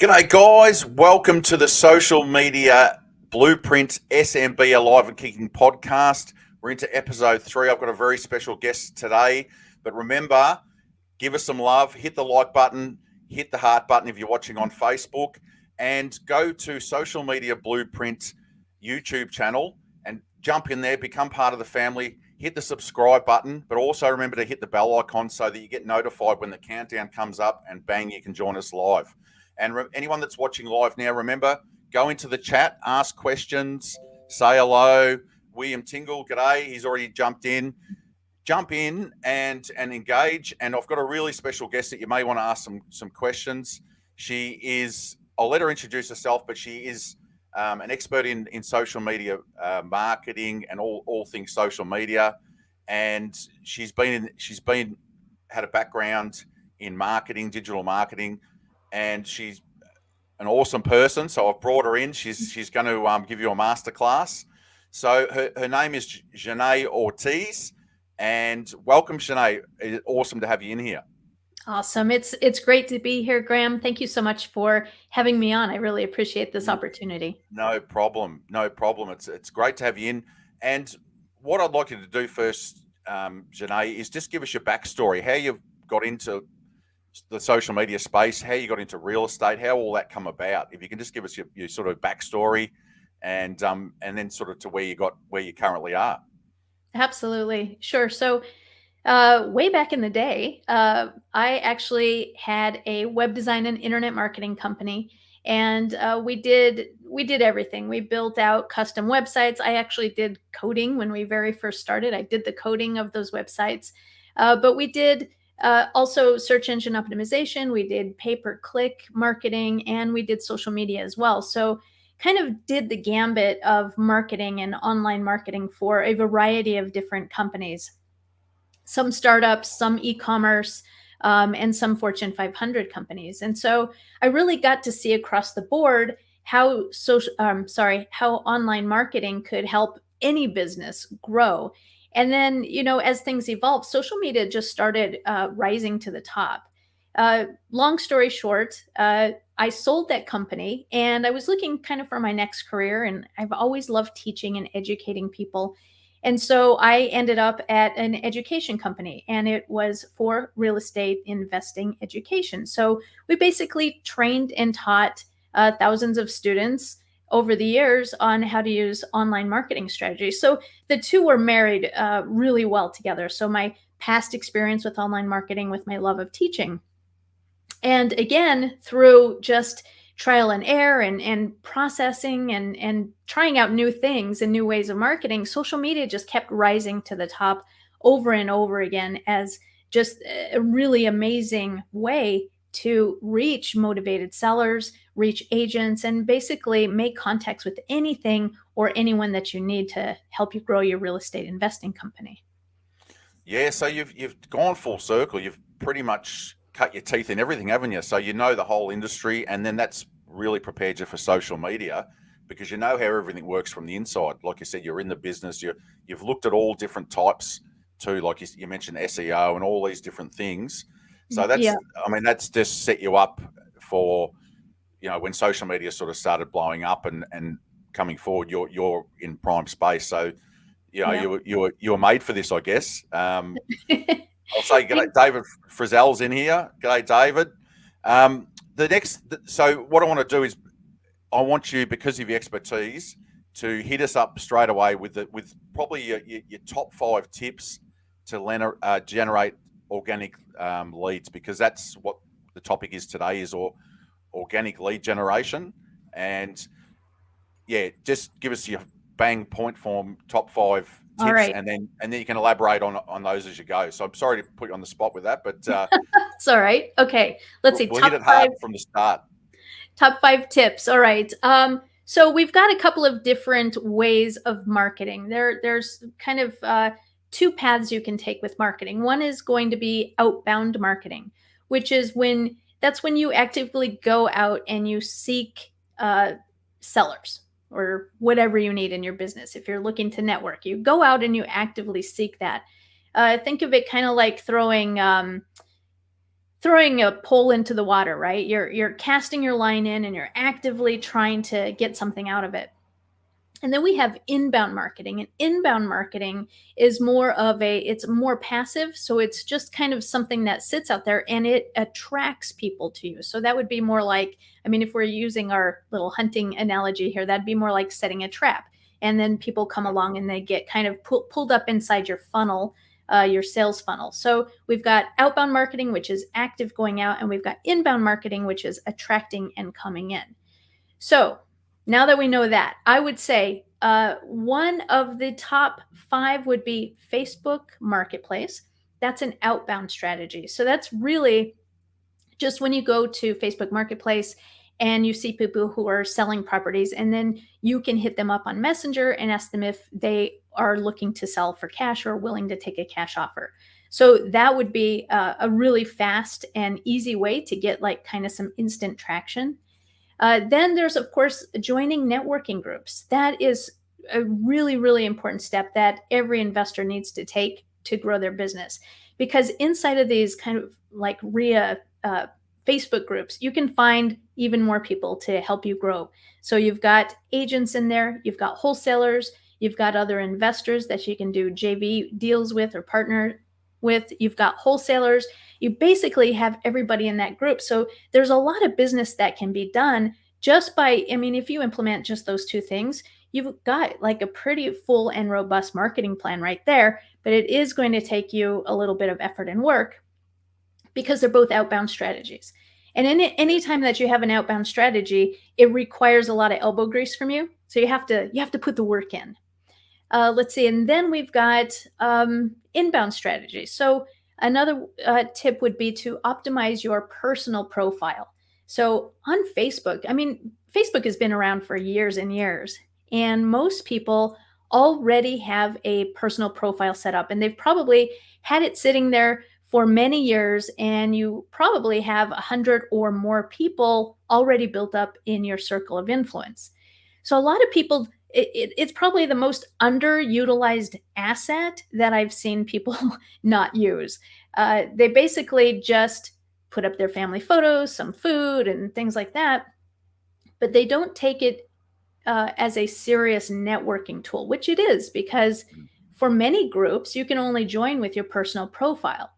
G'day guys, welcome to the Social Media Blueprint SMB Alive and Kicking podcast. We're into episode 3. I've got a very special guest today, but remember, give us some love, hit the like button, hit the heart button if you're watching on Facebook, and go to Social Media Blueprint YouTube channel and jump in there, become part of the family, hit the subscribe button, but also remember to hit the bell icon so that you get notified when the countdown comes up and bang, you can join us live. And anyone that's watching live now, remember, go into the chat, ask questions, say hello. William Tingle, g'day. He's already jumped in. Jump in and engage. And I've got a really special guest that you may want to ask some questions. She is, I'll let her introduce herself, but she is an expert in social media marketing and all things social media. And she's had a background in marketing, digital marketing. And she's an awesome person, so I've brought her in. She's going to give you a masterclass. So her name is Janae Ortiz, and welcome, Janae. It's awesome to have you in here. Awesome. It's great to be here, Graham. Thank you so much for having me on. I really appreciate this opportunity. No problem. It's great to have you in. And what I'd like you to do first, Janae, is just give us your backstory, how you've got into the social media space, how you got into real estate, how all that come about. If you can just give us your sort of backstory and then sort of to where you currently are. Absolutely. Sure. So way back in the day, I actually had a web design and internet marketing company, and we did everything. We built out custom websites. I actually did coding when we very first started. I did the coding of those websites, but we did also search engine optimization. We did pay-per-click marketing, and we did social media as well. So kind of did the gambit of marketing and online marketing for a variety of different companies, some startups, some e-commerce, and some Fortune 500 companies. And so I really got to see across the board how online marketing could help any business grow. And then, as things evolved, social media just started rising to the top. Long story short, I sold that company, and I was looking kind of for my next career, and I've always loved teaching and educating people. And so I ended up at an education company, and it was for real estate investing education. So we basically trained and taught thousands of students over the years on how to use online marketing strategies. So the two were married really well together. So my past experience with online marketing with my love of teaching. And again, through just trial and error and processing and trying out new things and new ways of marketing, social media just kept rising to the top over and over again as just a really amazing way to reach motivated sellers, reach agents, and basically make contacts with anything or anyone that you need to help you grow your real estate investing company. Yeah, so you've gone full circle. You've pretty much cut your teeth in everything, haven't you? So you know the whole industry, and then that's really prepared you for social media because you know how everything works from the inside. Like you said, you're in the business. You've looked at all different types too, like you mentioned SEO and all these different things. So that's just set you up for, when social media sort of started blowing up and coming forward, you're in prime space. So, you were made for this, I guess. I'll say g'day, David Frizzell's in here. G'day, David. So what I want to do is I want you, because of your expertise, to hit us up straight away with probably your top 5 tips to generate organic leads, because that's what the topic is today, is organic lead generation. And just give us your bang point form top 5 tips, right. and then you can elaborate on those as you go. So I'm sorry to put you on the spot with that, but it's all right. Okay, let's see. We'll hit it hard from the start. Top 5 tips. All right. So we've got a couple of different ways of marketing. There's kind of 2 paths you can take with marketing. One is going to be outbound marketing, which is when you actively go out and you seek sellers or whatever you need in your business. If you're looking to network, you go out and you actively seek that. Think of it kind of like throwing throwing a pole into the water, right? You're casting your line in and you're actively trying to get something out of it. And then we have inbound marketing, and inbound marketing is it's more passive. So it's just kind of something that sits out there and it attracts people to you. So that would be more like, I mean, if we're using our little hunting analogy here, that'd be more like setting a trap. And then people come along and they get kind of pulled up inside your funnel, your sales funnel. So we've got outbound marketing, which is active going out, and we've got inbound marketing, which is attracting and coming in. So now that we know that, I would say one of the top 5 would be Facebook Marketplace. That's an outbound strategy. So that's really just when you go to Facebook Marketplace and you see people who are selling properties, and then you can hit them up on Messenger and ask them if they are looking to sell for cash or willing to take a cash offer. So that would be a really fast and easy way to get like kind of some instant traction. Then there's, of course, joining networking groups. That is a really, really important step that every investor needs to take to grow their business. Because inside of these kind of like RIA Facebook groups, you can find even more people to help you grow. So you've got agents in there, you've got wholesalers, you've got other investors that you can do JV deals with or partner with, you've got wholesalers. You basically have everybody in that group. So there's a lot of business that can be done just by, I mean, if you implement just those 2 things, you've got like a pretty full and robust marketing plan right there. But it is going to take you a little bit of effort and work because they're both outbound strategies. And any time that you have an outbound strategy, it requires a lot of elbow grease from you. So you have to put the work in. Let's see. And then we've got inbound strategies. So another tip would be to optimize your personal profile. So on Facebook, I mean, Facebook has been around for years and years, and most people already have a personal profile set up, and they've probably had it sitting there for many years, and you probably have 100 or more people already built up in your circle of influence. So a lot of people, it's probably the most underutilized asset that I've seen people not use. They basically just put up their family photos, some food, and things like that, but they don't take it as a serious networking tool, which it is, because for many groups, you can only join with your personal profile.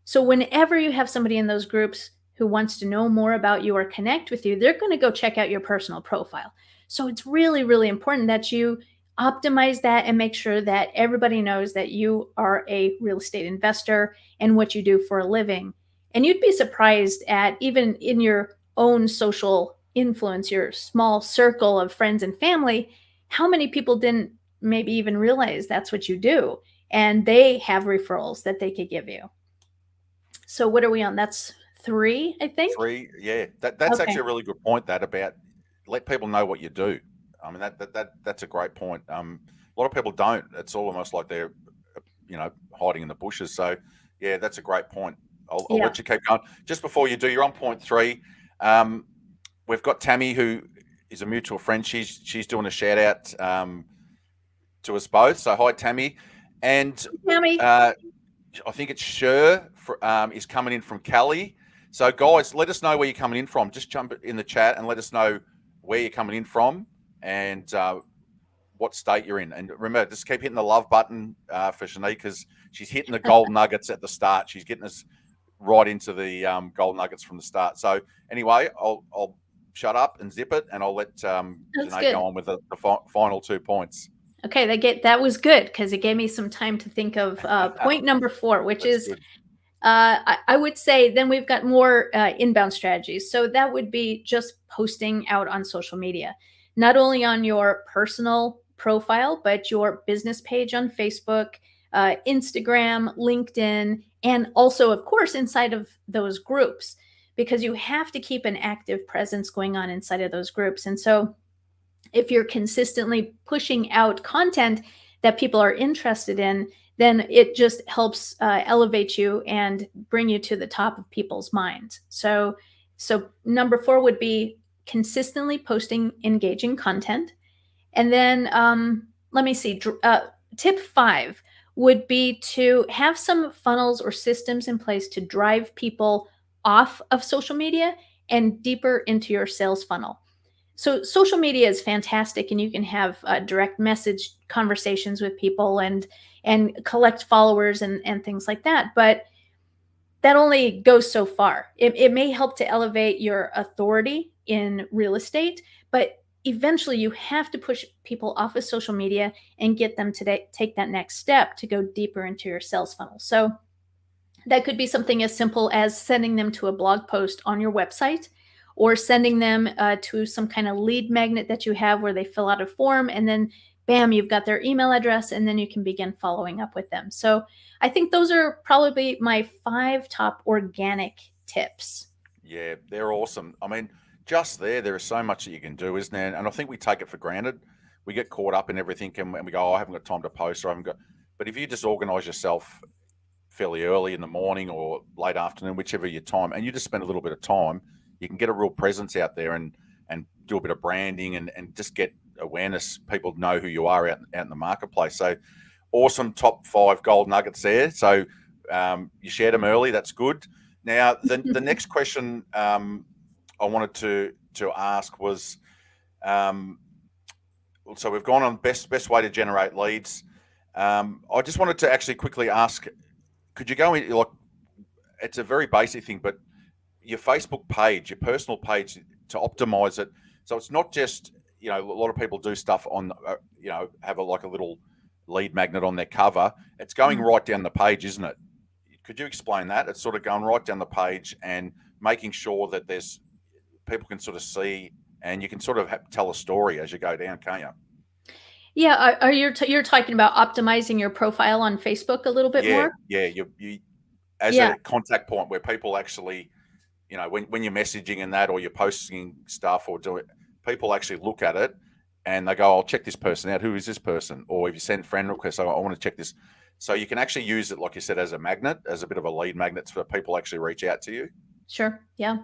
So whenever you have somebody in those groups who wants to know more about you or connect with you, they're going to go check out your personal profile. So it's really, really important that you optimize that and make sure that everybody knows that you are a real estate investor and what you do for a living. And you'd be surprised at, even in your own social influence, your small circle of friends and family, how many people didn't maybe even realize that's what you do. And they have referrals that they could give you. So what are we on? That's 3, I think. 3, yeah. That's Okay. actually a really good point. That about let people know what you do. I mean, that's a great point. A lot of people don't. It's almost like they're, hiding in the bushes. So, yeah, that's a great point. I'll Yeah. let you keep going. Just before you do, you're on point 3. We've got Tammy, who is a mutual friend. She's doing a shout out to us both. So hi, Tammy. And Tammy. I think it's Sher is coming in from Cali. So guys, let us know where you're coming in from. Just jump in the chat and let us know where you're coming in from and what state you're in. And remember, just keep hitting the love button for Shanique, because she's hitting the gold nuggets at the start. She's getting us right into the gold nuggets from the start. So anyway, I'll shut up and zip it, and I'll let Shanae go on with the final 2 points. Okay, that was good, because it gave me some time to think of point number 4, which That's is good. I would say then we've got more inbound strategies. So that would be just posting out on social media, not only on your personal profile, but your business page on Facebook, Instagram, LinkedIn, and also, of course, inside of those groups, because you have to keep an active presence going on inside of those groups. And so if you're consistently pushing out content that people are interested in, then it just helps elevate you and bring you to the top of people's minds. So number 4 would be consistently posting engaging content. And then let me see, tip 5 would be to have some funnels or systems in place to drive people off of social media and deeper into your sales funnel. So social media is fantastic, and you can have direct message conversations with people and collect followers and things like that. But that only goes so far. It may help to elevate your authority in real estate, but eventually you have to push people off of social media and get them to take that next step to go deeper into your sales funnel. So that could be something as simple as sending them to a blog post on your website, or sending them to some kind of lead magnet that you have where they fill out a form, and then bam, you've got their email address, and then you can begin following up with them. So I think those are probably my 5 top organic tips. Yeah, they're awesome. I mean, just there is so much that you can do, isn't there? And I think we take it for granted. We get caught up in everything, and we go, oh, I haven't got time to post, or I haven't got. But if you just organize yourself fairly early in the morning or late afternoon, whichever your time, and you just spend a little bit of time, you can get a real presence out there and do a bit of branding and just get awareness. People know who you are out in the marketplace. So awesome, top 5 gold nuggets there. So you shared them early. That's good. Now, the next question I wanted to ask was, so we've gone on best way to generate leads. I just wanted to actually quickly ask, could you go in, like, it's a very basic thing, but your Facebook page, your personal page, to optimize it. So it's not just, a lot of people do stuff on, have a little lead magnet on their cover. It's going right down the page, isn't it? Could you explain that? It's sort of going right down the page and making sure that people can sort of see, and you can sort of tell a story as you go down, can't you? Yeah, are you're talking about optimizing your profile on Facebook a little bit more? Yeah, you as Yeah. a contact point where people actually, when you're messaging and that, or you're posting stuff or doing, people actually look at it and they go, I'll check this person out. Who is this person? Or if you send friend requests, I want to check this. So you can actually use it, like you said, as a magnet, as a bit of a lead magnet for people actually reach out to you. Sure. Yeah.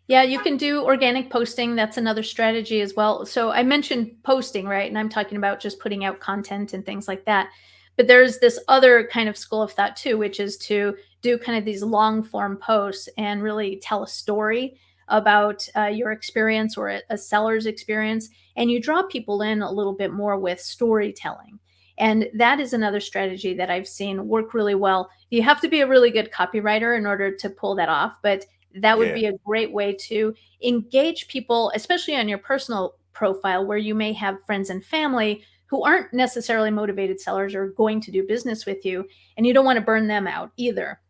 Yeah, you can do organic posting. That's another strategy as well. So I mentioned posting, right? And I'm talking about just putting out content and things like that. But there's this other kind of school of thought too, which is to do kind of these long form posts and really tell a story about your experience, or a seller's experience. And you draw people in a little bit more with storytelling. And that is another strategy that I've seen work really well. You have to be a really good copywriter in order to pull that off. But that would Yeah. be a great way to engage people, especially on your personal profile, where you may have friends and family who aren't necessarily motivated sellers or going to do business with you, and you don't want to burn them out either.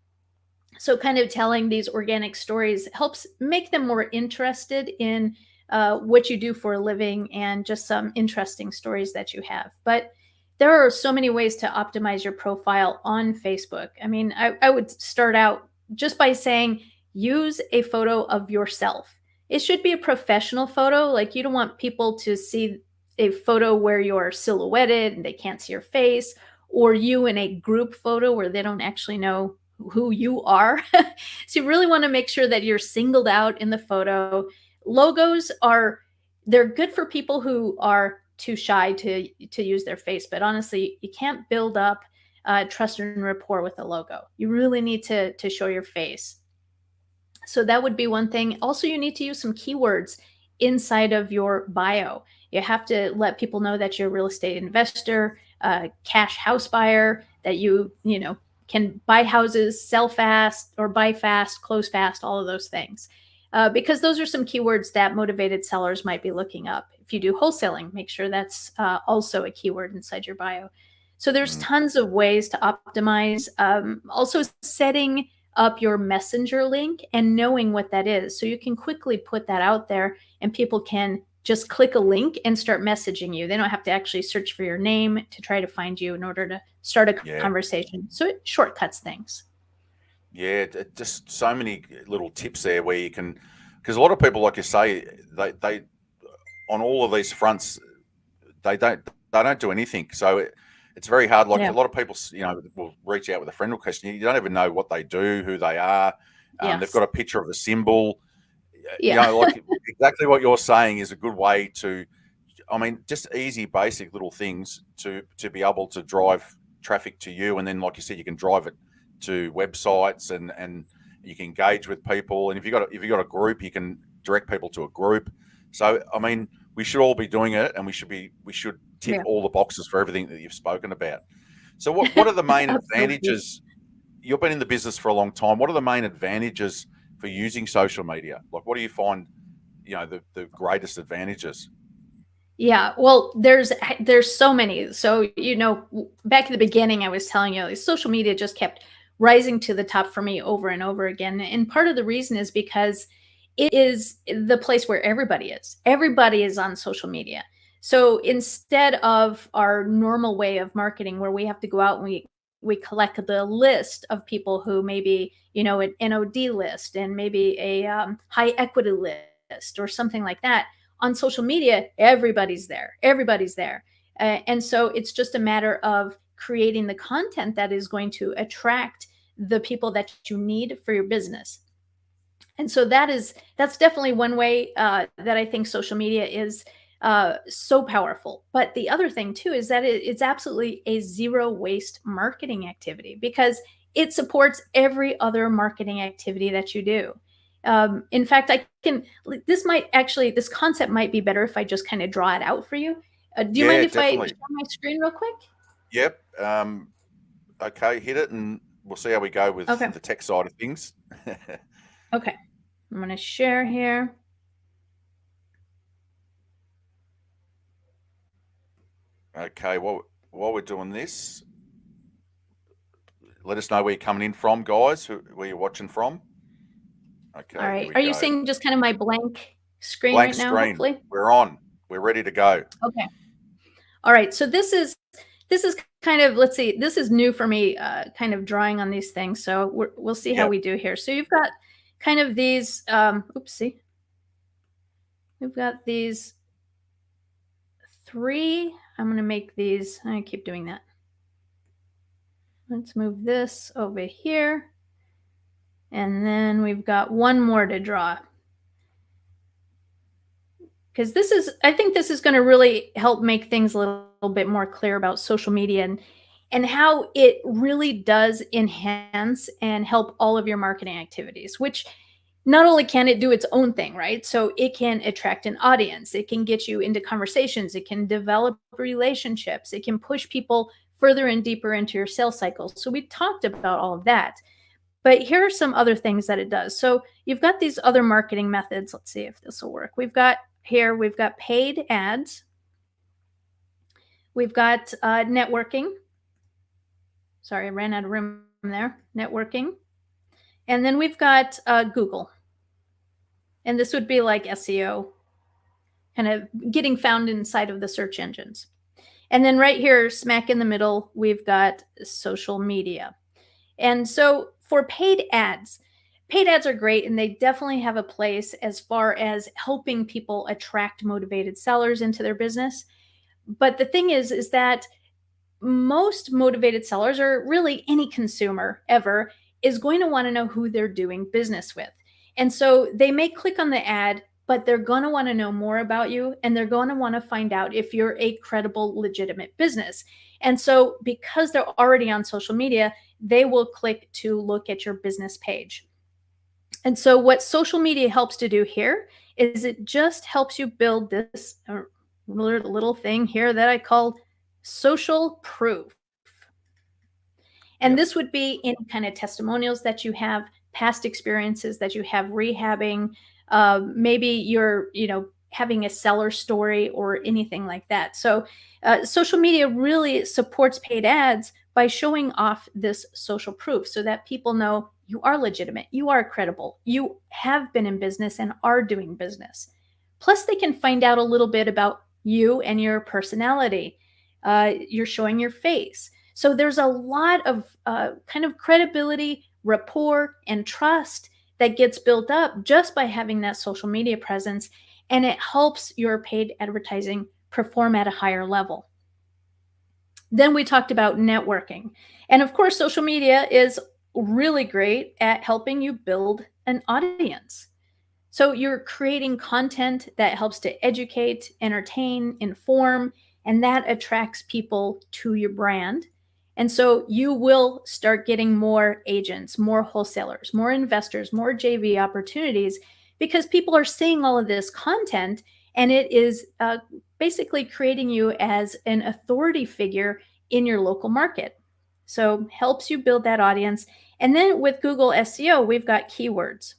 So kind of telling these organic stories helps make them more interested in what you do for a living, and just some interesting stories that you have. But there are so many ways to optimize your profile on Facebook. I mean, I would start out just by saying, use a photo of yourself. It should be a professional photo. Like, you don't want people to see a photo where you're silhouetted and they can't see your face, or you in a group photo where they don't actually know who you are. So you really want to make sure that you're singled out in the photo. Logos they're good for people who are too shy to use their face, but honestly, you can't build up trust and rapport with a logo. You really need to show your face. So that would be one thing. Also, you need to use some keywords inside of your bio. You have to let people know that you're a real estate investor, cash house buyer, that you know can buy houses, sell fast, or buy fast, close fast, all of those things. Because those are some keywords that motivated sellers might be looking up. If you do wholesaling, make sure that's also a keyword inside your bio. So there's tons of ways to optimize. Also, setting up your messenger link and knowing what that is, so you can quickly put that out there and people can just click a link and start messaging you. They don't have to actually search for your name to try to find you in order to start a conversation. So it shortcuts things. Yeah, just so many little tips there where you can, because a lot of people, like you say, they on all of these fronts, they don't do anything. So it's very hard. Like, Yeah. a lot of people, will reach out with a friend request. You don't even know what they do, who they are. They've Yes. got a picture of a symbol. Yeah. Like exactly what you're saying is a good way to, I mean, just easy, basic little things to be able to drive traffic to you. And then, like you said, you can drive it to websites and you can engage with people, and if you got a group, you can direct people to a group. So I mean, we should all be doing it, and we should tick Yeah. all the boxes for everything that you've spoken about. So what are the main Absolutely. advantages? You've been in the business for a long time. What are the main advantages for using social media? Like, what do you find, the greatest advantages? Yeah, well, there's so many. So, back at the beginning, I was telling you, like, social media just kept rising to the top for me over and over again. And part of the reason is because it is the place where everybody is. Everybody is on social media. So instead of our normal way of marketing, where we have to go out and we collect the list of people who maybe, an NOD list and maybe a high equity list or something like that, on social media, everybody's there. Everybody's there. And so it's just a matter of creating the content that is going to attract the people that you need for your business. And so that's definitely one way that I think social media is so powerful. But the other thing too is that it's absolutely a zero waste marketing activity because it supports every other marketing activity that you do. In fact, this concept might be better if I just kind of draw it out for you. Do you mind Yeah, if I definitely. share my screen real quick? Yep. Okay, hit it, and we'll see how we go with Okay. the tech side of things. Okay. I'm going to share here. Okay. Well, while we're doing this, let us know where you're coming in from, guys. Where you're watching from. All Okay, here right. we Are you go. seeing just kind of my blank screen Blank right now, screen. hopefully? We're on. We're ready to go. Okay. All right. So this is kind of, let's see, this is new for me, kind of drawing on these things. So we'll see how Yep. we do here. So you've got kind of these, oopsie, we've got these three. I'm going to make these, I keep doing that. Let's move this over here. And then we've got one more to draw. Because I think this is going to really help make things a little bit more clear about social media and how it really does enhance and help all of your marketing activities, which not only can it do its own thing, right? So it can attract an audience, it can get you into conversations, it can develop relationships, it can push people further and deeper into your sales cycles. So we talked about all of that. But here are some other things that it does. So you've got these other marketing methods. Let's see if this will work. We've got paid ads. We've got networking. Sorry, I ran out of room there. Networking. And then we've got Google. And this would be like SEO, kind of getting found inside of the search engines. And then right here, smack in the middle, we've got social media. And so for paid ads are great and they definitely have a place as far as helping people attract motivated sellers into their business. But the thing is that most motivated sellers, or really any consumer ever, is going to want to know who they're doing business with. And so they may click on the ad, but they're going to want to know more about you and they're going to want to find out if you're a credible, legitimate business. And so because they're already on social media, they will click to look at your business page. And so what social media helps to do here is it just helps you build this little thing here that I call social proof. And Yep. this would be any kind of testimonials that you have, past experiences that you have rehabbing. Maybe you're, having a seller story or anything like that. So social media really supports paid ads by showing off this social proof so that people know you are legitimate, you are credible, you have been in business and are doing business. Plus, they can find out a little bit about you and your personality. You're showing your face. So there's a lot of kind of credibility, rapport, and trust that gets built up just by having that social media presence. And it helps your paid advertising perform at a higher level. Then we talked about networking. And of course, social media is really great at helping you build an audience. So you're creating content that helps to educate, entertain, inform, and that attracts people to your brand. And so you will start getting more agents, more wholesalers, more investors, more JV opportunities, because people are seeing all of this content, and it is basically creating you as an authority figure in your local market. So helps you build that audience. And then with Google SEO, we've got keywords.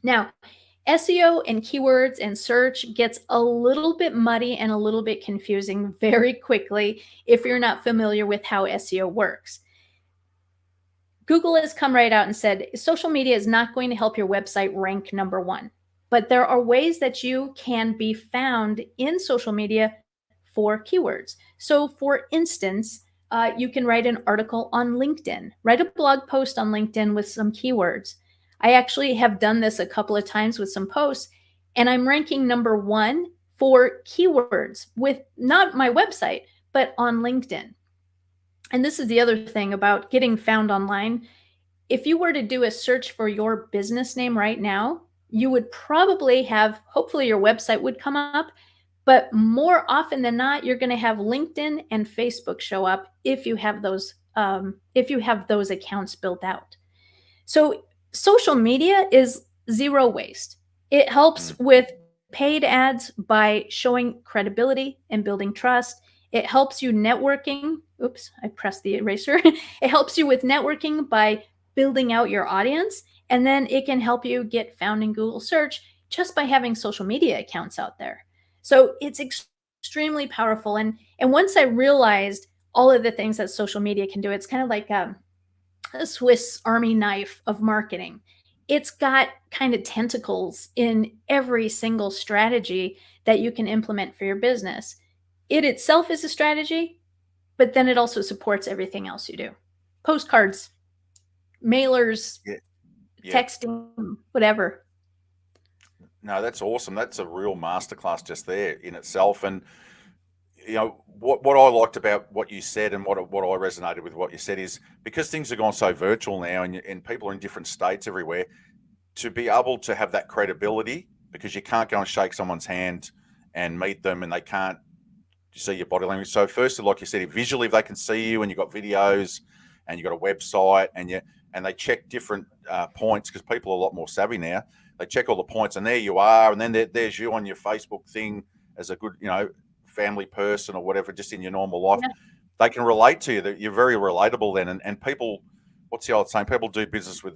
Now, SEO and keywords and search gets a little bit muddy and a little bit confusing very quickly if you're not familiar with how SEO works. Google has come right out and said social media is not going to help your website rank number one, but there are ways that you can be found in social media for keywords. So, for instance, you can write an article on LinkedIn, write a blog post on LinkedIn with some keywords. I actually have done this a couple of times with some posts, and I'm ranking number one for keywords with not my website, but on LinkedIn. And this is the other thing about getting found online. If you were to do a search for your business name right now, you would probably have, hopefully your website would come up, but more often than not, you're going to have LinkedIn and Facebook show up if you have those accounts built out. So social media is zero waste. It helps with paid ads by showing credibility and building trust. It helps you networking. Oops, I pressed the eraser. It helps you with networking by building out your audience. And then it can help you get found in Google search just by having social media accounts out there. So it's extremely powerful. And once I realized all of the things that social media can do, it's kind of like a Swiss Army knife of marketing. It's got kind of tentacles in every single strategy that you can implement for your business. It itself is a strategy, but then it also supports everything else you do. Postcards, mailers, texting, whatever. No, that's awesome. That's a real masterclass just there in itself. And you know what I liked about what you said, and what I resonated with what you said, is because things have gone so virtual now, and people are in different states everywhere, to be able to have that credibility, because you can't go and shake someone's hand and meet them, and they can't see your body language. So firstly, like you said, visually, if they can see you and you've got videos and you've got a website, and they check different points, because people are a lot more savvy now. They check all the points, and there you are, and then there's you on your Facebook thing as a good, family person or whatever, just in your normal life. Yeah. They can relate to you. That you're very relatable then, and people, what's the old saying? People do business with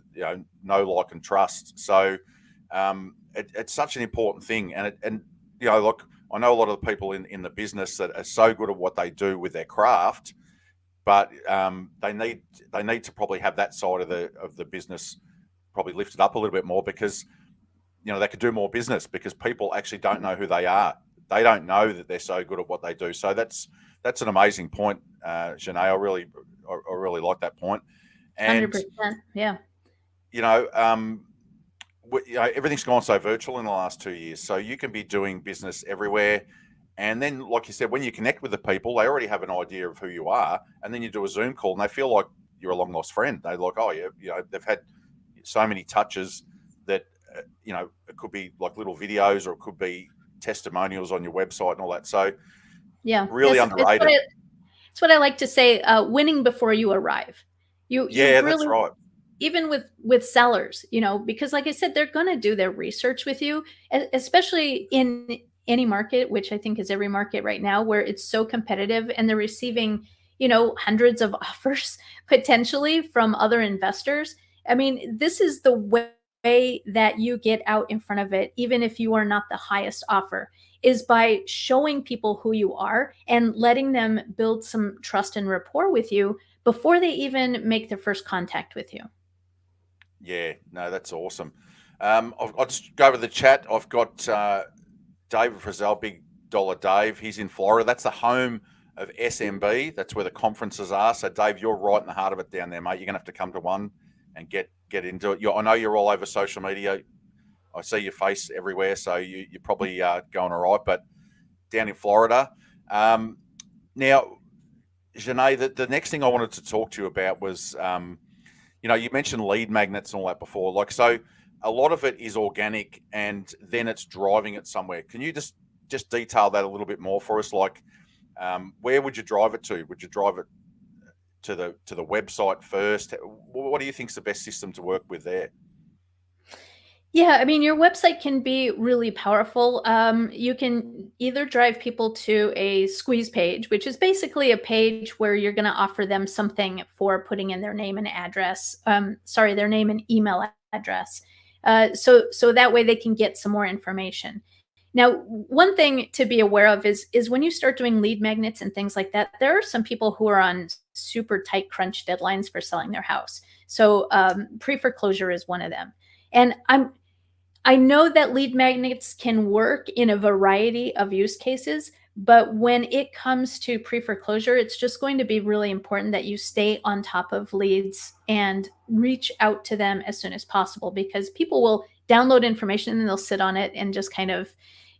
know, like, and trust. So it's such an important thing, and look, I know a lot of the people in the business that are so good at what they do with their craft, but they need to probably have that side of the business probably lifted up a little bit more, because they could do more business, because people actually don't know who they are. They don't know that they're so good at what they do. So that's an amazing point, Janae. I really like that point. And 100%, yeah. Everything's gone so virtual in the last 2 years. So you can be doing business everywhere. And then, like you said, when you connect with the people, they already have an idea of who you are. And then you do a Zoom call, and they feel like you're a long lost friend. They're like, oh yeah, they've had so many touches that it could be like little videos, or it could be testimonials on your website and all that. So yeah, really underrated. It's what I like to say, winning before you arrive. That's right. Even with sellers, because like I said, they're going to do their research with you, especially in any market, which I think is every market right now, where it's so competitive, and they're receiving, hundreds of offers potentially from other investors. I mean, this is the way that you get out in front of it, even if you are not the highest offer, is by showing people who you are and letting them build some trust and rapport with you before they even make their first contact with you. Yeah, no, that's awesome. I'll just go over the chat. I've got David Frizzell, Big Dollar Dave. He's in Florida. That's the home of SMB. That's where the conferences are. So, Dave, you're right in the heart of it down there, mate. You're going to have to come to one and get into it. I know you're all over social media. I see your face everywhere, so you're probably going all right. But down in Florida. Now, Janae, the next thing I wanted to talk to you about was, you mentioned lead magnets and all that before. Like, so a lot of it is organic, and then it's driving it somewhere. Can you just detail that a little bit more for us? Like, where would you drive it to? Would you drive it, to the website first? What do you think is the best system to work with there? Yeah, I mean, your website can be really powerful. You can either drive people to a squeeze page, which is basically a page where you're going to offer them something for putting in their name and address. Sorry, their name and email address. So that way they can get some more information. Now, one thing to be aware of is when you start doing lead magnets and things like that, there are some people who are on super tight crunch deadlines for selling their house. So pre-foreclosure is one of them. And I know that lead magnets can work in a variety of use cases, but when it comes to pre-foreclosure, it's just going to be really important that you stay on top of leads and reach out to them as soon as possible, because people will download information and they'll sit on it and just kind of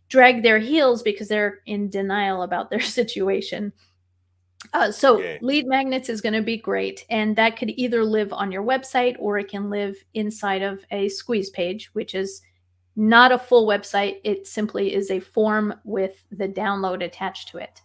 drag their heels because they're in denial about their situation. So Yeah. lead magnets is going to be great, and that could either live on your website or it can live inside of a squeeze page, which is not a full website. It simply is a form with the download attached to it.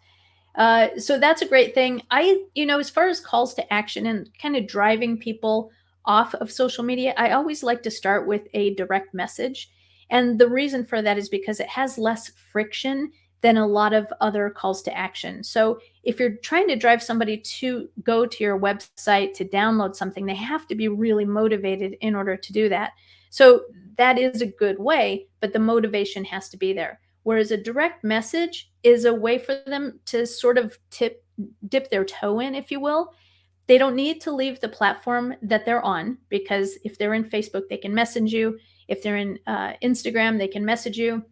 So that's a great thing. As far as calls to action and kind of driving people off of social media, I always like to start with a direct message. And the reason for that is because it has less friction than a lot of other calls to action. So if you're trying to drive somebody to go to your website to download something, they have to be really motivated in order to do that. So that is a good way, but the motivation has to be there. Whereas a direct message is a way for them to sort of dip their toe in, if you will. They don't need to leave the platform that they're on, because if they're in Facebook, they can message you. If they're in Instagram, they can message you.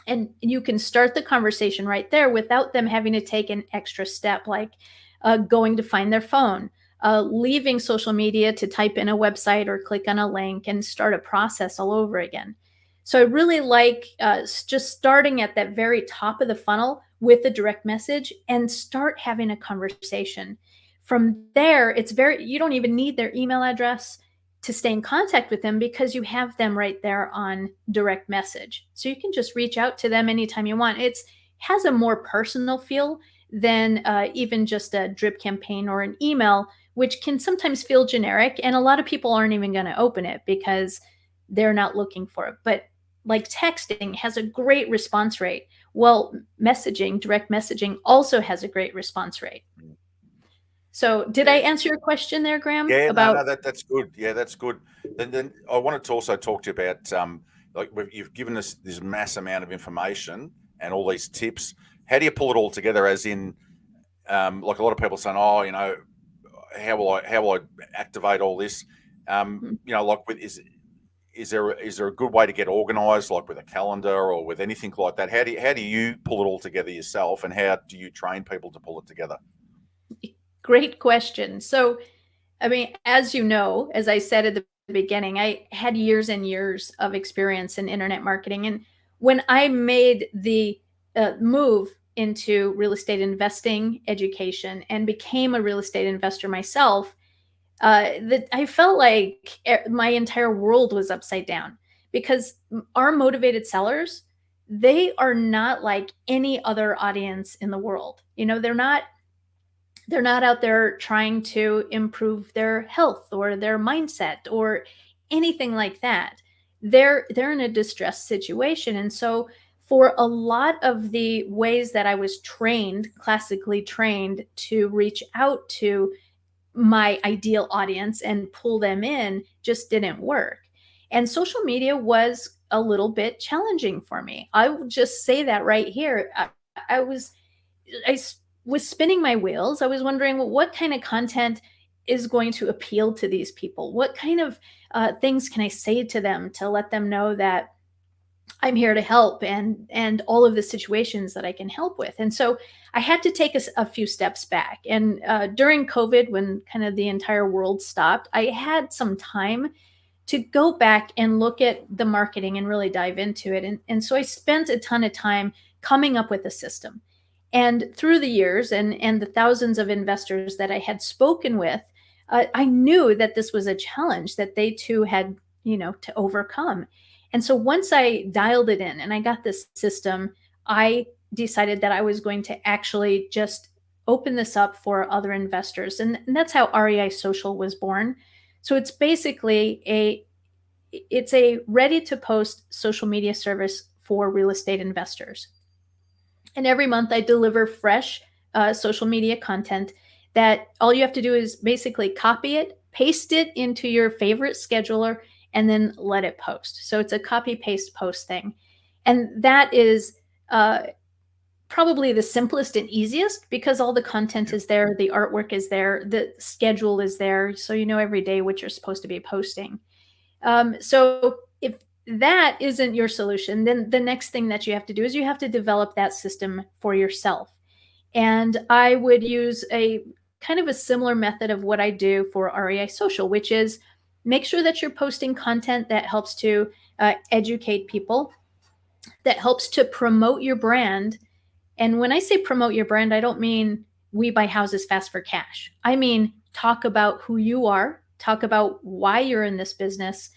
And you can start the conversation right there without them having to take an extra step, like going to find their phone, leaving social media to type in a website or click on a link and start a process all over again. So I really like just starting at that very top of the funnel with a direct message and start having a conversation. From there, you don't even need their email address to stay in contact with them, because you have them right there on direct message. So you can just reach out to them anytime you want. It has a more personal feel than even just a drip campaign or an email, which can sometimes feel generic. And a lot of people aren't even going to open it because they're not looking for it. But like texting has a great response rate. Well, direct messaging also has a great response rate. So did I Yeah. answer your question there, Graham, Yeah, about? no, that's good. Yeah, that's good. Then I wanted to also talk to you about you've given us this mass amount of information and all these tips. How do you pull it all together? As in, like a lot of people saying, "Oh, how will I activate all this?" Like is there a good way to get organised, like with a calendar or with anything like that? How do you pull it all together yourself, and how do you train people to pull it together? Great question. So, I mean, as you know, as I said at the beginning, I had years and years of experience in internet marketing. And when I made the move into real estate investing education and became a real estate investor myself, that I felt like my entire world was upside down, because our motivated sellers, they are not like any other audience in the world. They're not out there trying to improve their health or their mindset or anything like that. They're in a distressed situation. And so for a lot of the ways that I was classically trained to reach out to my ideal audience and pull them in, just didn't work. And social media was a little bit challenging for me. I will just say that right here. I was I was spinning my wheels. I was wondering, well, what kind of content is going to appeal to these people? What kind of things can I say to them to let them know that I'm here to help, and all of the situations that I can help with? And so I had to take a few steps back. And during COVID, when kind of the entire world stopped, I had some time to go back and look at the marketing and really dive into it. And so I spent a ton of time coming up with a system. And through the years and the thousands of investors that I had spoken with, I knew that this was a challenge that they too had, to overcome. And so once I dialed it in and I got this system, I decided that I was going to actually just open this up for other investors. And that's how REI Social was born. So it's basically it's a ready to post social media service for real estate investors. And every month I deliver fresh social media content that all you have to do is basically copy it, paste it into your favorite scheduler, and then let it post. So it's a copy paste post thing. And that is probably the simplest and easiest because all the content is there, the artwork is there, the schedule is there. So you know every day what you're supposed to be posting. So if that isn't your solution, then the next thing that you have to do is you have to develop that system for yourself. And I would use a kind of a similar method of what I do for REI Social, which is make sure that you're posting content that helps to educate people, that helps to promote your brand. And when I say promote your brand, I don't mean we buy houses fast for cash. I mean, talk about who you are, talk about why you're in this business,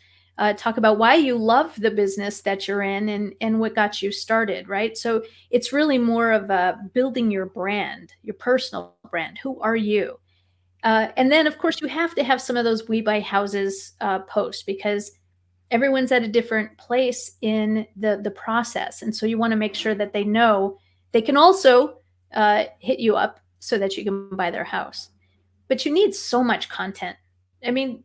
talk about why you love the business that you're in and what got you started, right? So it's really more of building your brand, your personal brand. Who are you? And then, of course, you have to have some of those We Buy Houses posts because everyone's at a different place in the process. And so you want to make sure that they know they can also hit you up so that you can buy their house. But you need so much content. I mean,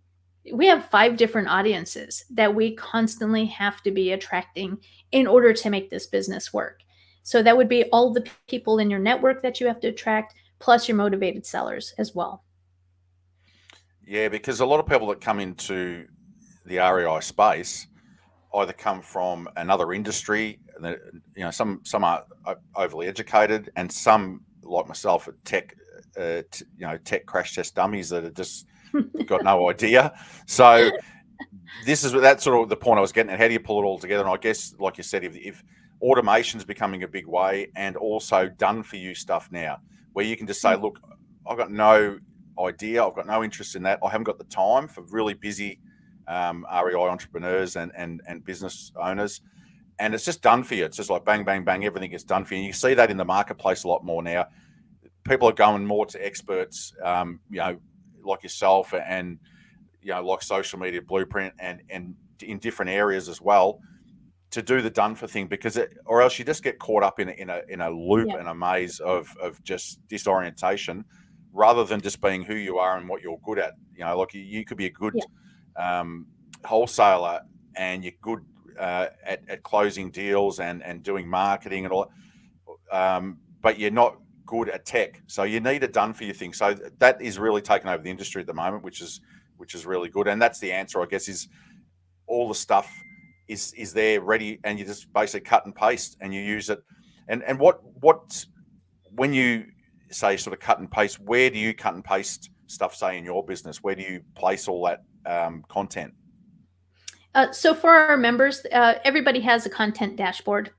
we have 5 different audiences that we constantly have to be attracting in order to make this business work. So that would be all the people in your network that you have to attract, plus your motivated sellers as well. Yeah, because a lot of people that come into the REI space either come from another industry, some are overly educated, and some, like myself, are tech crash test dummies that are just got no idea. So that's sort of the point I was getting at. How do you pull it all together? And I guess, like you said, if automation is becoming a big way, and also done for you stuff now, where you can just say, look, I've got no idea, I've got no interest in that, I haven't got the time for really busy REI entrepreneurs and business owners, and it's just done for you. It's just like bang, bang, bang, everything gets done for you. And you see that in the marketplace a lot more now. People are going more to experts, like yourself, and like Social Media Blueprint, and in different areas as well, to do the done for thing, because or else you just get caught up in a loop and a maze of just disorientation, rather than just being who you are and what you're good at. Like you could be a good wholesaler, and you're good at closing deals and doing marketing and all, but you're not good at tech. So you need a done for you thing. So that is really taking over the industry at the moment, which is really good. And that's the answer, I guess, is all the stuff is there ready, and you just basically cut and paste and you use it. And what when you say sort of cut and paste, where do you cut and paste stuff, say, in your business? Where do you place all that content? So for our members, everybody has a content dashboard,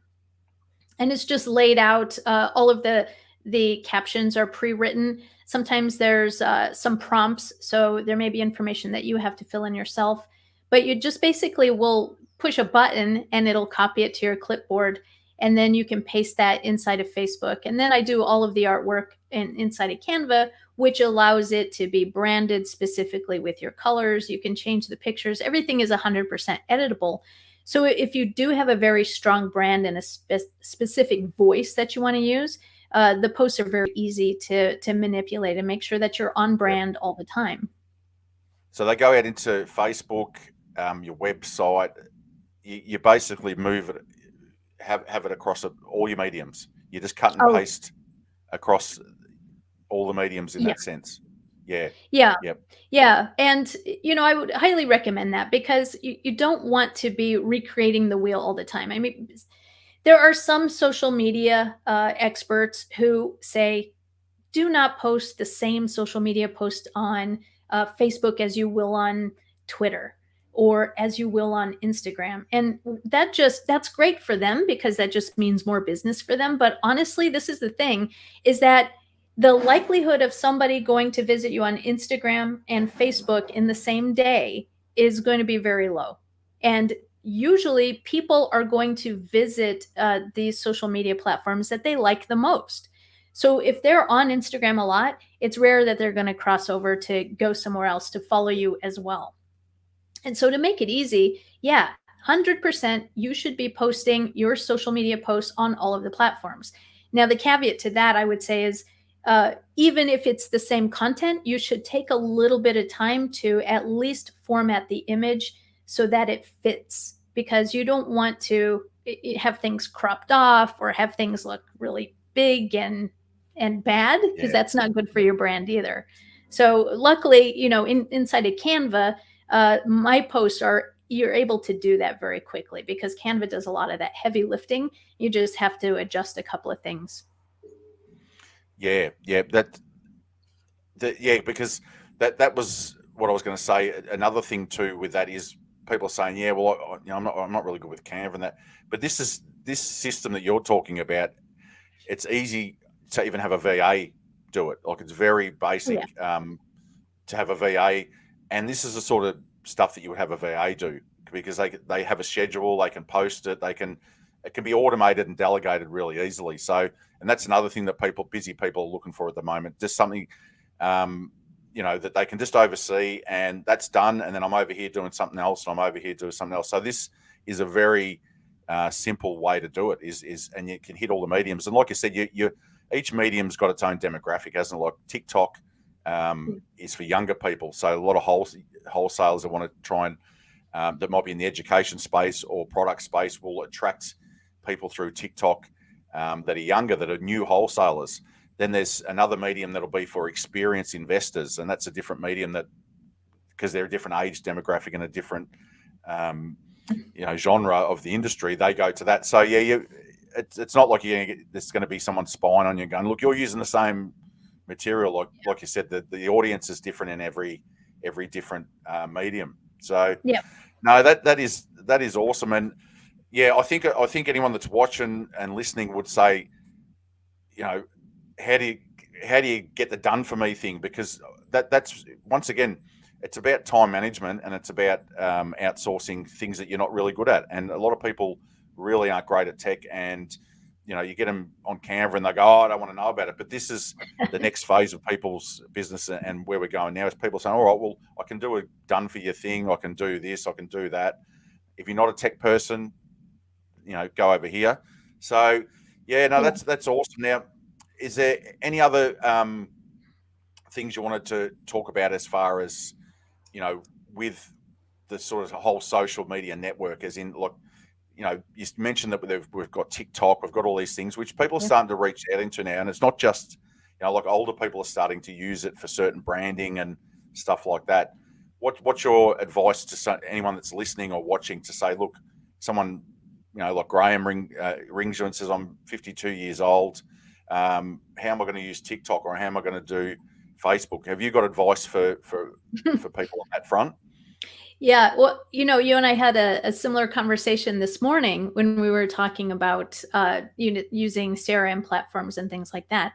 and it's just laid out. All of the captions are pre-written. Sometimes there's some prompts, so there may be information that you have to fill in yourself, but you just basically will push a button and it'll copy it to your clipboard, and then you can paste that inside of Facebook. And then I do all of the artwork inside of Canva, which allows it to be branded specifically with your colors. You can change the pictures. Everything is 100% editable. So if you do have a very strong brand and a specific voice that you want to use, the posts are very easy to manipulate and make sure that you're on brand all the time. So they go out into Facebook, your website. You basically move it, have it across all your mediums. You just cut and paste across all the mediums in that sense. Yeah. And I would highly recommend that, because you don't want to be recreating the wheel all the time. I mean, there are some social media experts who say, do not post the same social media post on Facebook as you will on Twitter or as you will on Instagram. And that's great for them, because that just means more business for them. But honestly, this is the thing, is that the likelihood of somebody going to visit you on Instagram and Facebook in the same day is going to be very low. And usually people are going to visit these social media platforms that they like the most. So if they're on Instagram a lot, it's rare that they're going to cross over to go somewhere else to follow you as well. And so to make it easy, yeah, 100% you should be posting your social media posts on all of the platforms. Now, the caveat to that I would say is even if it's the same content, you should take a little bit of time to at least format the image so that it fits, because you don't want to have things cropped off or have things look really big and bad, because Yeah. that's not good for your brand either. So luckily, inside of Canva, my posts you're able to do that very quickly because Canva does a lot of that heavy lifting. You just have to adjust a couple of things. Yeah, yeah, because that was what I was going to say. Another thing too with that is people are saying, yeah, well, I'm not really good with Canva and that, but this system that you're talking about. It's easy to even have a VA do it. Like, it's very basic to have a VA, and this is the sort of stuff that you would have a VA do, because they have a schedule, they can post it, it can be automated and delegated really easily. So, and that's another thing that busy people are looking for at the moment, just something that they can just oversee, and that's done. And then I'm over here doing something else, and I'm over here doing something else. So this is a very simple way to do it. And you can hit all the mediums. And like you said, each medium's got its own demographic, hasn't it? Like TikTok is for younger people. So a lot of wholesalers that want to try and that might be in the education space or product space will attract people through TikTok that are younger, that are new wholesalers. Then there's another medium that'll be for experienced investors, and that's a different medium, that because they're a different age demographic and a different genre of the industry, they go to that. So yeah, it's not like there's going to be someone spying on you going, look, you're using the same material. Like you said, the audience is different in every different medium. So yeah, no, that is awesome. And yeah, I think anyone that's watching and listening would say, how do you get the done for me thing? Because that's once again, it's about time management, and it's about outsourcing things that you're not really good at. And a lot of people really aren't great at tech, and you get them on Canva and they go, oh, I don't want to know about it. But this is the next phase of people's business, and where we're going now is people saying, all right, well, I can do a done for you thing. I can do this. I can do that. If you're not a tech person, go over here. So yeah, no, that's awesome. Now, is there any other things you wanted to talk about as far as, with the sort of whole social media network, as in, like, you mentioned that we've got TikTok, we've got all these things which people are starting to reach out into now, and it's not just, like older people are starting to use it for certain branding and stuff like that. What's your advice to anyone that's listening or watching, to say, look, someone, like Graham rings you and says, I'm 52 years old. How am I going to use TikTok, or how am I going to do Facebook? Have you got advice for people on that front? Yeah. Well, you and I had a similar conversation this morning when we were talking about using CRM platforms and things like that.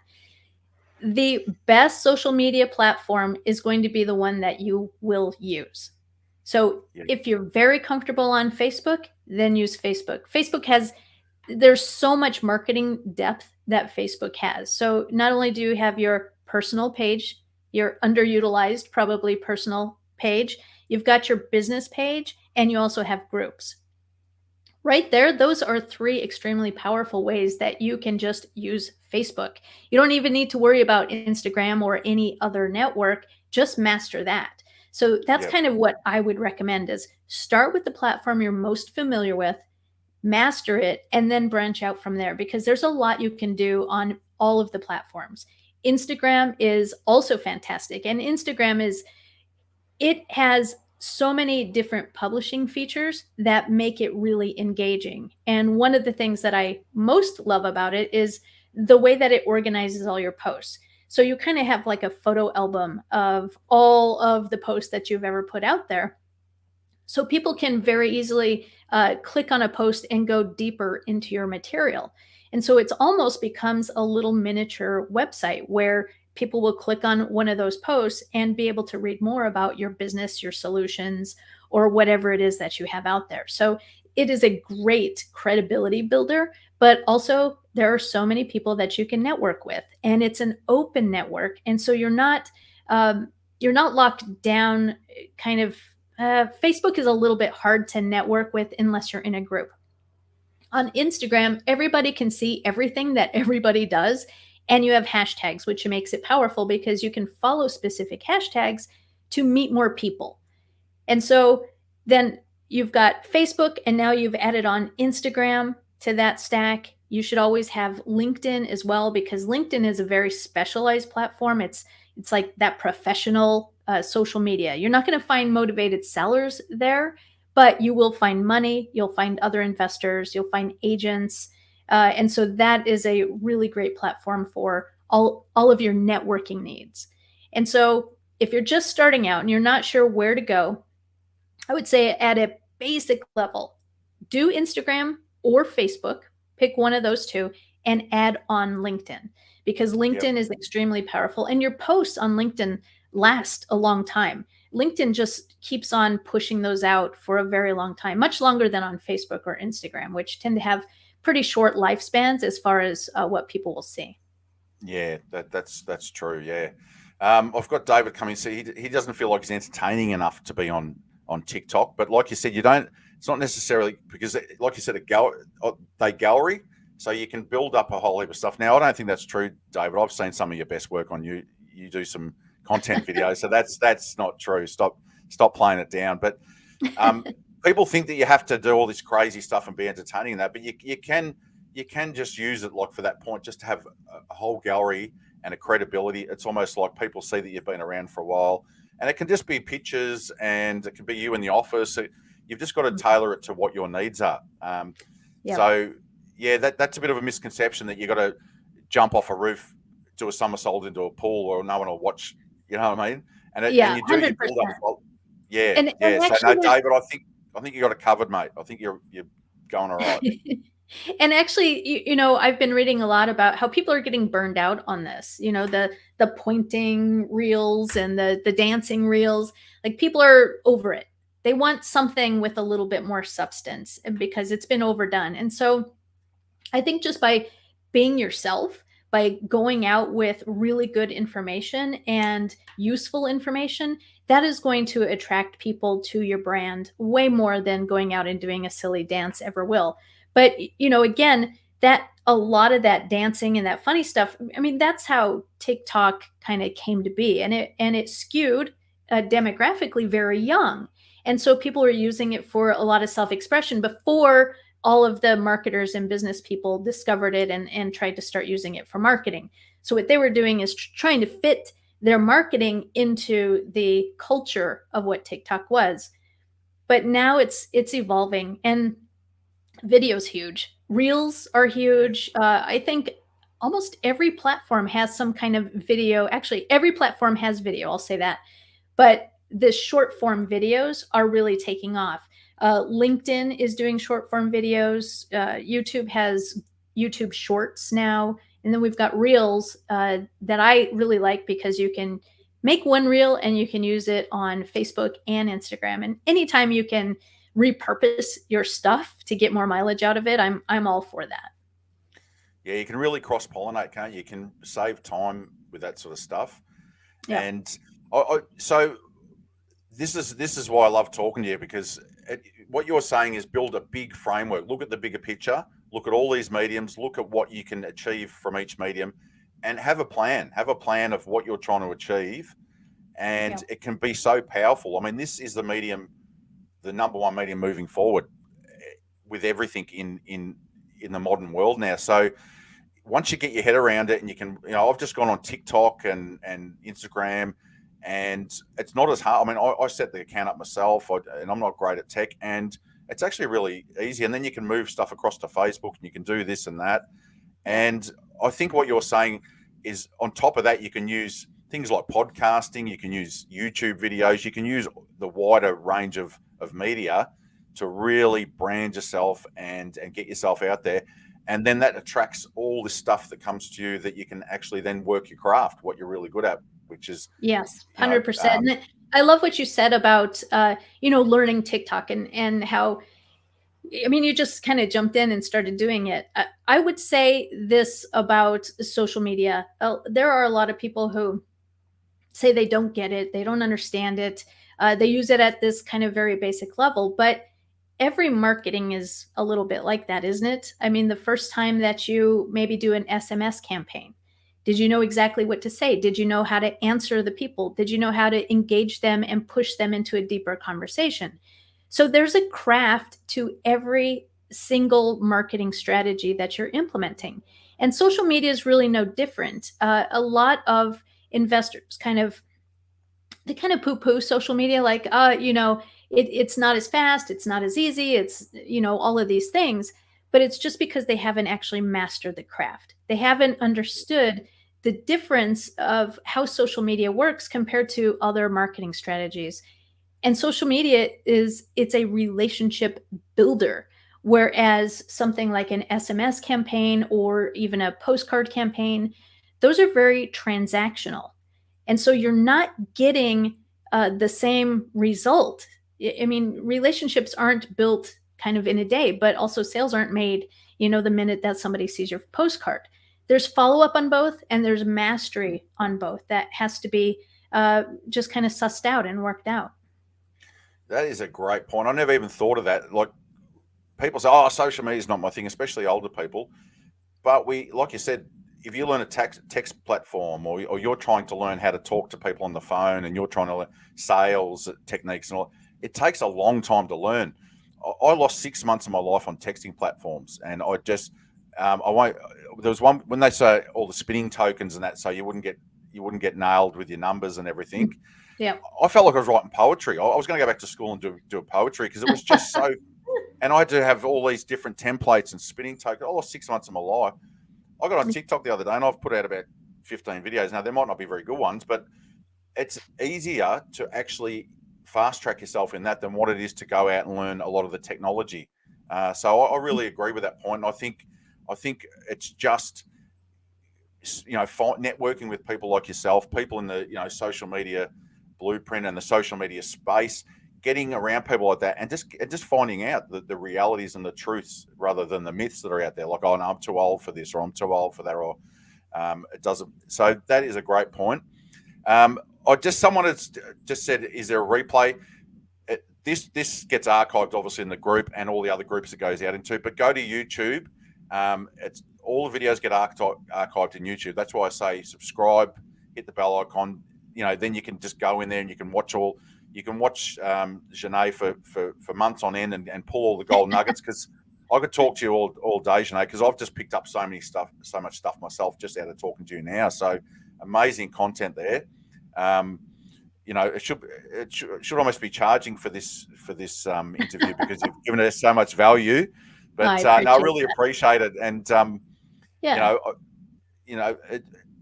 The best social media platform is going to be the one that you will use. So if you're very comfortable on Facebook, then use Facebook. There's so much marketing depth that Facebook has. So not only do you have your personal page, your underutilized, probably personal page, you've got your business page, and you also have groups. Right there, those are 3 extremely powerful ways that you can just use Facebook. You don't even need to worry about Instagram or any other network, just master that. So that's kind of what I would recommend, is start with the platform you're most familiar with, master it, and then branch out from there, because there's a lot you can do on all of the platforms. Instagram is also fantastic, and it has so many different publishing features that make it really engaging. And one of the things that I most love about it is the way that it organizes all your posts. So you kind of have like a photo album of all of the posts that you've ever put out there. So people can very easily click on a post and go deeper into your material. And so it almost becomes a little miniature website where people will click on one of those posts and be able to read more about your business, your solutions, or whatever it is that you have out there. So it is a great credibility builder, but also there are so many people that you can network with, and it's an open network. And so you're not locked down kind of. Facebook is a little bit hard to network with unless you're in a group. On Instagram, everybody can see everything that everybody does, and you have hashtags, which makes it powerful because you can follow specific hashtags to meet more people. And so then you've got Facebook, and now you've added on Instagram to that stack. You should always have LinkedIn as well, because LinkedIn is a very specialized platform. It's like that professional social media. You're not going to find motivated sellers there, but you will find money. You'll find other investors. You'll find agents. And so that is a really great platform for all of your networking needs. And so if you're just starting out and you're not sure where to go, I would say at a basic level, do Instagram or Facebook, pick one of those two, and add on LinkedIn, because LinkedIn is extremely powerful, and your posts on LinkedIn last a long time. LinkedIn just keeps on pushing those out for a very long time, much longer than on Facebook or Instagram, which tend to have pretty short lifespans as far as what people will see. Yeah, that's true. Yeah. I've got David coming. So he doesn't feel like he's entertaining enough to be on TikTok, but like you said, it's not necessarily because, like you said, they gallery, so you can build up a whole heap of stuff. Now, I don't think that's true, David. I've seen some of your best work on you. You do some content videos, so that's not true. Stop playing it down. But people think that you have to do all this crazy stuff and be entertaining in that, but you can just use it like for that point, just to have a whole gallery and a credibility. It's almost like people see that you've been around for a while. And it can just be pictures, and it can be you in the office. You've just got to tailor it to what your needs are. So, yeah, that's a bit of a misconception that you got to jump off a roof, do a somersault into a pool, or no one will watch. You know what I mean? And you do 100%. you build up. Yeah, And So actually, no, David, I think you got it covered, mate. I think you're going all right. and actually, I've been reading a lot about how people are getting burned out on this. The pointing reels and the dancing reels. Like, people are over it. They want something with a little bit more substance because it's been overdone. And so I think just by being yourself, by going out with really good information and useful information, that is going to attract people to your brand way more than going out and doing a silly dance ever will. But, again, that a lot of that dancing and that funny stuff, I mean, that's how TikTok kind of came to be. And it skewed demographically very young. And so people were using it for a lot of self-expression before all of the marketers and business people discovered it and tried to start using it for marketing. So what they were doing is trying to fit their marketing into the culture of what TikTok was. But now it's evolving, and video's huge. Reels are huge. I think almost every platform has some kind of video. Actually, every platform has video, I'll say that. But the short form videos are really taking off. LinkedIn is doing short form videos. YouTube has YouTube Shorts now. And then we've got Reels that I really like, because you can make one reel and you can use it on Facebook and Instagram. And anytime you can repurpose your stuff to get more mileage out of it, I'm all for that. Yeah, you can really cross-pollinate, can't you? You can save time with that sort of stuff. Yeah. And so this is why I love talking to you, because what you're saying is build a big framework. Look at the bigger picture. Look at all these mediums. Look at what you can achieve from each medium, and have a plan. Have a plan of what you're trying to achieve, and it can be so powerful. I mean, this is the number one medium moving forward with everything in the modern world now. So once you get your head around it, and you can, I've just gone on TikTok and Instagram. And it's not as hard. I mean, I set the account up myself, and I'm not great at tech, and it's actually really easy. And then you can move stuff across to Facebook, and you can do this and that. And I think what you're saying is, on top of that, you can use things like podcasting, you can use YouTube videos, you can use the wider range of media to really brand yourself and get yourself out there. And then that attracts all this stuff that comes to you, that you can actually then work your craft, what you're really good at, which is, yes, 100%. And I love what you said about learning TikTok, and how I mean, you just kind of jumped in and started doing it. I would say this about social media. There are a lot of people who say they don't get it, they don't understand it. They use it at this kind of very basic level, but every marketing is a little bit like that, isn't it? I mean, the first time that you maybe do an SMS campaign, did you know exactly what to say? Did you know how to answer the people? Did you know how to engage them and push them into a deeper conversation? So there's a craft to every single marketing strategy that you're implementing. And social media is really no different. A lot of investors they kind of poo-poo social media, like, it's not as fast, it's not as easy, it's, all of these things. But it's just because they haven't actually mastered the craft. They haven't understood the difference of how social media works compared to other marketing strategies. And social media it's a relationship builder, whereas something like an SMS campaign or even a postcard campaign, those are very transactional. And so you're not getting the same result. I mean, relationships aren't built kind of in a day, but also sales aren't made, the minute that somebody sees your postcard. There's follow up on both, and there's mastery on both that has to be just kind of sussed out and worked out. That is a great point. I never even thought of that. Like, people say, "Oh, social media is not my thing," especially older people. But like you said, if you learn a text platform, or you're trying to learn how to talk to people on the phone, and you're trying to learn sales techniques and all, it takes a long time to learn. I lost 6 months of my life on texting platforms, and I just, I won't. There was one when they say all the spinning tokens and that, so you wouldn't get nailed with your numbers and everything. Yeah. I felt like I was writing poetry. I was going to go back to school and do a poetry, because it was just so. And I had to have all these different templates and spinning tokens. I lost 6 months of my life. I got on TikTok the other day, and I've put out about 15 videos. Now, there might not be very good ones, but it's easier to actually fast track yourself in that than what it is to go out and learn a lot of the technology. So I really agree with that point. And I think it's just, networking with people like yourself, people in the social media blueprint and the social media space, getting around people like that, and just finding out the realities and the truths, rather than the myths that are out there, like, "Oh, no, I'm too old for this," or "I'm too old for that," or it doesn't. So that is a great point. Someone has just said, "Is there a replay?" This gets archived, obviously, in the group and all the other groups it goes out into. But go to YouTube. It's all the videos get archived in YouTube. That's why I say subscribe, hit the bell icon. Then you can just go in there and you can watch Janae for months on end, and pull all the gold nuggets, because I could talk to you all day, Janae, because I've just picked up so much stuff myself just out of talking to you now. So amazing content there. It should almost be charging for this interview, because you've given us so much value. But I really appreciate it. And Yeah.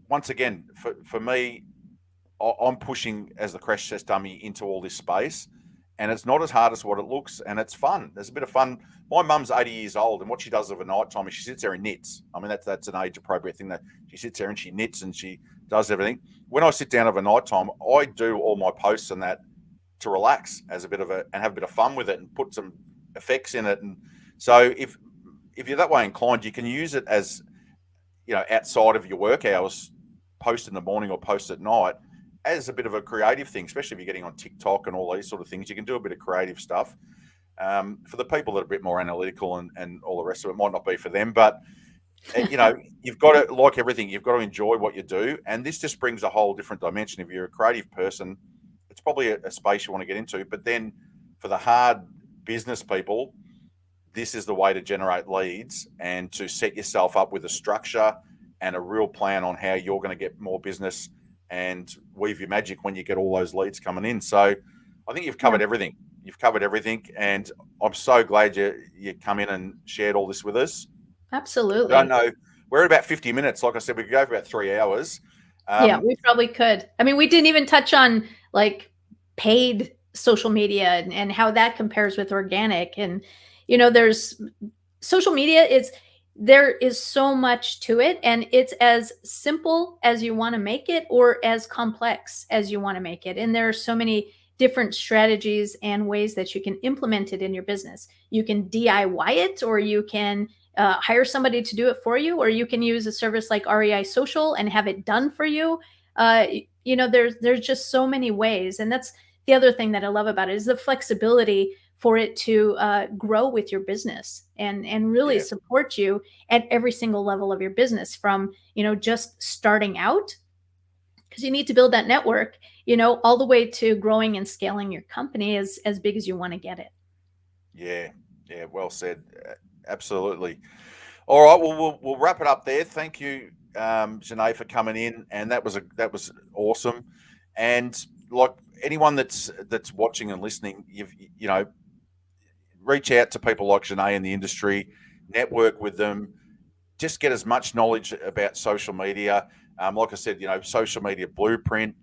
once again, for me, I'm pushing as the crash test dummy into all this space, and it's not as hard as what it looks, and it's fun. There's a bit of fun. My mum's 80 years old, and what she does over night time is she sits there and knits. I mean, that's an age appropriate thing, that she sits there and she knits and she does everything. When I sit down over night time, I do all my posts and that to relax, and have a bit of fun with it, and put some effects in it. And so if you're that way inclined, you can use it as, outside of your work hours, post in the morning or post at night, as a bit of a creative thing, especially if you're getting on TikTok and all these sort of things. You can do a bit of creative stuff. For the people that are a bit more analytical and all the rest of it, might not be for them. But, you've got to, like everything, you've got to enjoy what you do. And this just brings a whole different dimension. If you're a creative person, it's probably a space you want to get into. But then for the hard business people, this is the way to generate leads and to set yourself up with a structure and a real plan on how you're going to get more business and weave your magic when you get all those leads coming in. So I think you've covered everything. You've covered everything, and I'm so glad you come in and shared all this with us. Absolutely. I don't know. We're at about 50 minutes. Like I said, we could go for about 3 hours. Yeah, we probably could. I mean, we didn't even touch on like paid social media and how that compares with organic. And, there's social media there is so much to it, and it's as simple as you want to make it, or as complex as you want to make it. And there are so many different strategies and ways that you can implement it in your business. You can DIY it, or you can hire somebody to do it for you, or you can use a service like REI Social and have it done for you. There's just so many ways, and that's the other thing that I love about it is the flexibility for it to grow with your business and really Yeah. support you at every single level of your business, from just starting out, because you need to build that network, all the way to growing and scaling your company as big as you want to get it. Yeah. Yeah. Well said. Absolutely. All right. Well, we'll wrap it up there. Thank you, Janae, for coming in, and that was awesome. And like anyone that's watching and listening, you know, reach out to people like Janae in the industry, network with them, just get as much knowledge about social media. Like I said, social media blueprint.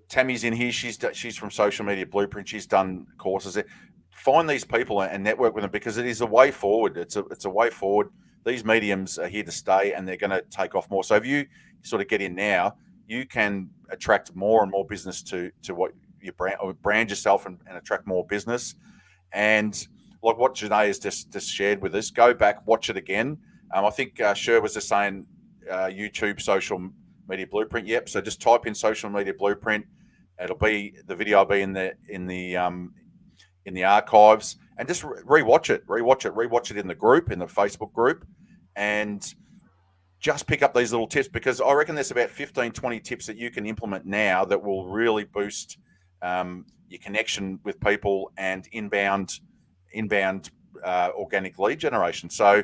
Tammy's in here. She's from Social Media Blueprint. She's done courses there. Find these people and network with them, because it is a way forward. It's a way forward. These mediums are here to stay, and they're going to take off more. So if you sort of get in now, you can attract more and more business to what you brand yourself and attract more business. And like what Janae has just shared with us, go back, watch it again. I think Sher was just saying YouTube Social Media Blueprint. Yep. So just type in Social Media Blueprint. The video will be in the archives, and just rewatch it in the group, in the Facebook group, and just pick up these little tips, because I reckon there's about 15, 20 tips that you can implement now that will really boost your connection with people and inbound organic lead generation. So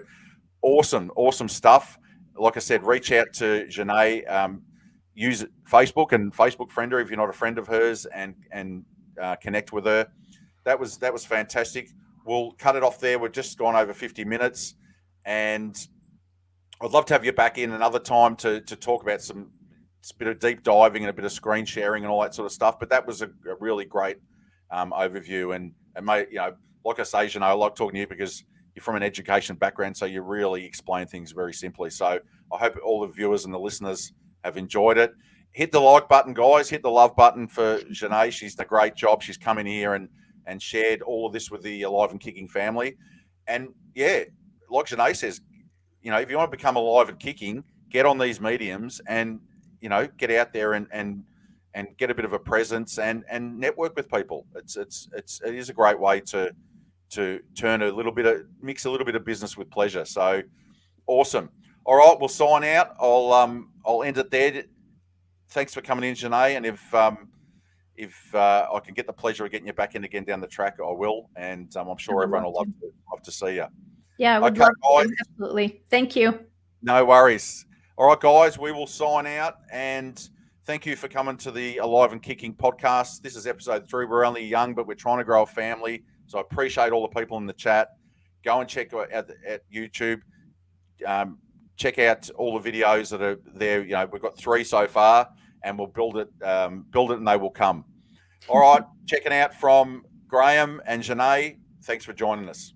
awesome stuff. Like I said, reach out to Janae, use Facebook and Facebook friend her if you're not a friend of hers, and connect with her. That was fantastic. We'll cut it off there. We've just gone over 50 minutes, and I'd love to have you back in another time to talk about a bit of deep diving and a bit of screen sharing and all that sort of stuff. But that was a really great overview, and mate, like I say, I like talking to you because you're from an education background, so you really explain things very simply. So I hope all the viewers and the listeners have enjoyed it. Hit the like button, guys. Hit the love button for Janae. She's done a great job. She's come in here and shared all of this with the Alive and Kicking family. And yeah, like Janae says, if you want to become alive and kicking, get on these mediums and, get out there and get a bit of a presence and network with people. It is a great way to mix a little bit of business with pleasure. So awesome. All right, we'll sign out. I'll end it there. Thanks for coming in, Janae. And if I can get the pleasure of getting you back in again down the track, I will. And I'm sure everyone will love to see you. Yeah, I would love to. Absolutely. Thank you. No worries. All right, guys, we will sign out. And thank you for coming to the Alive and Kicking podcast. This is episode 3. We're only young, but we're trying to grow a family. So I appreciate all the people in the chat. Go and check out at YouTube. Check out all the videos that are there. We've got 3 so far, and we'll build it, and they will come. All right, checking out from Graham and Janae. Thanks for joining us.